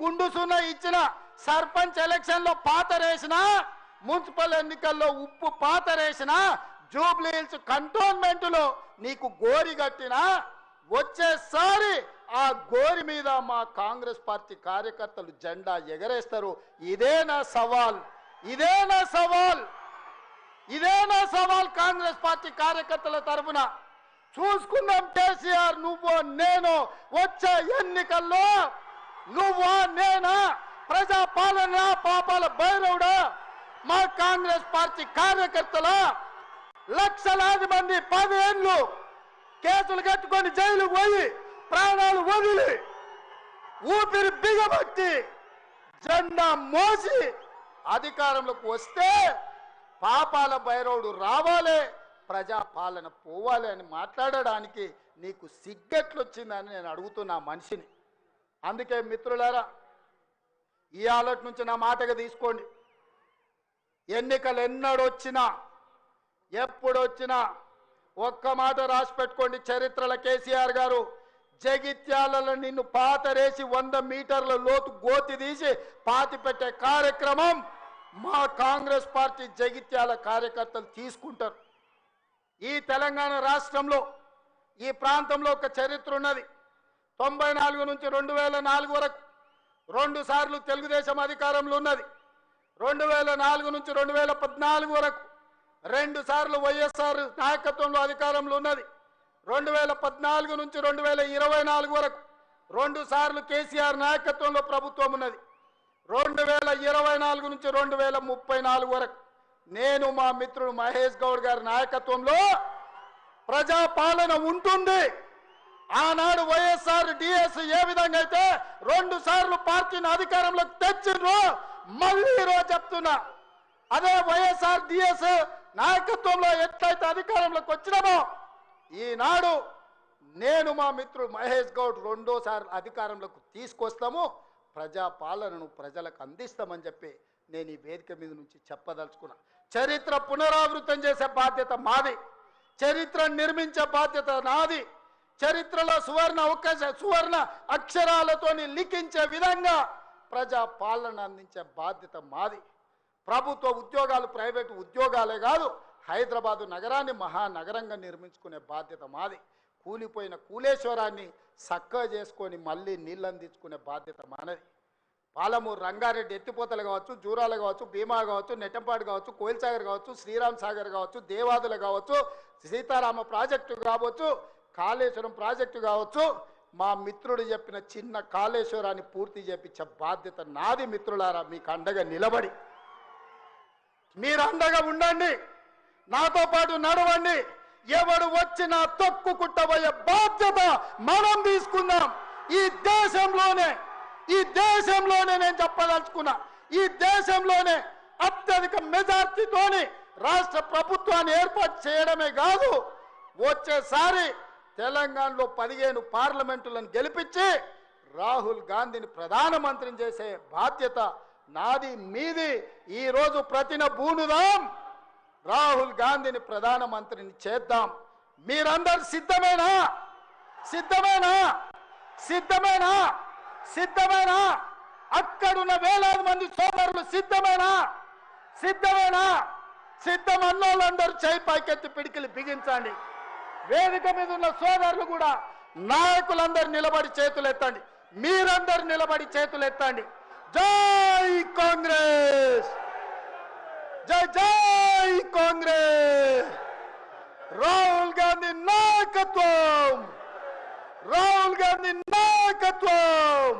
గుండు సున్నా ఇచ్చిన, సర్పంచ్ ఎలక్షన్ లో పాతరేసిన, మున్సిపల్ ఎన్నికల్లో ఉప్పు పాతరేసిన, జూబ్లీ హిల్స్ కంటోన్మెంట్ లో నీకు గోరి కట్టినా వచ్చేసారి ఆ గోరి మీద మా కాంగ్రెస్ పార్టీ కార్యకర్తలు జెండా ఎగరేస్తారు. ఇదే నా సవాల్, ఇదే నా సవాల్, ఇదే నా సవాల్ కాంగ్రెస్ పార్టీ కార్యకర్తల తరఫున. చూసుకుందాం కేసీఆర్, నువ్వు నేను వచ్చే ఎన్నికల్లో నువ్వా నేనా, ప్రజా పాలన పాపాల భైరవుడా, మా కాంగ్రెస్ పార్టీ కార్యకర్తల లక్షలాది మంది 10 ఏళ్ళు కేసులు కట్టుకొని జైలుకు పోయి ప్రాణాలు వదిలి ఊపిరి బిగబట్టి జెండా మోసి అధికారంలోకి వస్తే పాపాల భైరవుడు రావాలి, ప్రజా పాలన పోవాలి అని మాట్లాడడానికి నీకు సిగ్గెట్లొచ్చిందని నేను అడుగుతున్నా మనిషిని. అందుకే మిత్రులారా, ఇవాళ నుంచి నా మాటగా తీసుకోండి. ఎన్నికలు ఎన్నడొచ్చినా ఎప్పుడొచ్చినా ఒక్క మాట రాసి పెట్టుకోండి. చరిత్రల కేసీఆర్ గారు జగిత్యాలలో నిన్ను పాతరేసి 100 మీటర్ల లోతు గోతి తీసి పాతి పెట్టే కార్యక్రమం మా కాంగ్రెస్ పార్టీ జగిత్యాల కార్యకర్తలు తీసుకుంటారు. ఈ తెలంగాణ రాష్ట్రంలో ఈ ప్రాంతంలో ఒక చరిత్ర ఉన్నది. 94 నుంచి 2004 వరకు 2 సార్లు తెలుగుదేశం అధికారంలో ఉన్నది. 2004 నుంచి 2014 వరకు 2 సార్లు వైఎస్ఆర్ నాయకత్వంలో అధికారంలో ఉన్నది. 2014 నుంచి 2024 వరకు 2 సార్లు కేసీఆర్ నాయకత్వంలో ప్రభుత్వం ఉన్నది. 2024 నుంచి 2034 వరకు నేను మా మిత్రుడు మహేష్ గౌడ్ గారి నాయకత్వంలో ప్రజా పాలన ఉంటుంది. ఆనాడు వైఎస్ఆర్ డిఎస్ ఏ విధంగా అయితే 2 సార్లు పార్టీని అధికారంలోకి తెచ్చిండ్రో, మళ్ళీ ఈరోజు చెప్తున్నా, అదే వైఎస్ఆర్ డిఎస్ నాయకత్వంలో ఎట్లయితే అధికారంలోకి వచ్చినామో ఈనాడు నేను మా మిత్రుడు మహేష్ గౌడ్ 2సారి అధికారంలోకి తీసుకొస్తాము, ప్రజా పాలనను ప్రజలకు అందిస్తామని చెప్పి నేను ఈ వేదిక మీద నుంచి చెప్పదలుచుకున్నా. చరిత్ర పునరావృతం చేసే బాధ్యత మాది, చరిత్రను నిర్మించే బాధ్యత నాది, చరిత్రలో సువర్ణ అక్షరాలతో లిఖించే విధంగా ప్రజా పాలన అందించే బాధ్యత మాది. ప్రభుత్వ ఉద్యోగాలు ప్రైవేటు ఉద్యోగాలే కాదు, హైదరాబాదు నగరాన్ని మహానగరంగా నిర్మించుకునే బాధ్యత మాది. కూలిపోయిన కూలేశ్వరాన్ని చక్కగా చేసుకొని మళ్ళీ నీళ్ళు అందించుకునే బాధ్యత మనది. పాలమూరు రంగారెడ్డి ఎత్తిపోతలు కావచ్చు, జూరాలు కావచ్చు, భీమా కావచ్చు, నెట్టంపాడు కావచ్చు, కోయిల్సాగర్ కావచ్చు, శ్రీరామ్ సాగర్ కావచ్చు, దేవాదులు కావచ్చు, సీతారామ ప్రాజెక్టు కావచ్చు, కాళేశ్వరం ప్రాజెక్టు కావచ్చు, మా మిత్రుడు చెప్పిన చిన్న కాళేశ్వరాన్ని పూర్తి చేపించే బాధ్యత నాది. మిత్రులారా, మీకు అండగా నిలబడి మీరు అండగా ఉండండి, నాతో పాటు నడవండి. ఎవడు వచ్చినా తొక్కుకుంటబోయే బాధ్యత మనం తీసుకుందాం. ఈ దేశంలోనే నేను చెప్పదలుచుకున్నా, ఈ దేశంలోనే అత్యధిక మెజార్టీతోని రాష్ట్ర ప్రభుత్వాన్ని ఏర్పాటు చేయడమే కాదు, వచ్చేసారి తెలంగాణలో 15 పార్లమెంటులను గెలిపించి రాహుల్ గాంధీని ప్రధానమంత్రిని చేసే బాధ్యత నాది, మీది. ఈరోజు ప్రతిన బూనుదాం, రాహుల్ గాంధీని ప్రధానమంత్రిని చేద్దాం. మీరందరూ సిద్ధమేనా? సిద్ధమేనా? సిద్ధమేనా? సిద్ధమేనా? అక్కడున్న వేలాది మంది సోదరులు సిద్ధమేనా? సిద్ధమేనా? సిద్ధమన్నోళ్ళందరూ చేయి పైకెత్తి పిడికిలి బిగించండి. వేదిక మీద ఉన్న సోదరులు కూడా, నాయకులందరూ నిలబడి చేతులు ఎత్తండి. మీరందరూ నిలబడి చేతులు ఎత్తండి. జై కాంగ్రెస్, జై జై కాంగ్రెస్. రాహుల్ గాంధీ నాయకత్వం, రాహుల్ గాంధీ నాయకత్వం.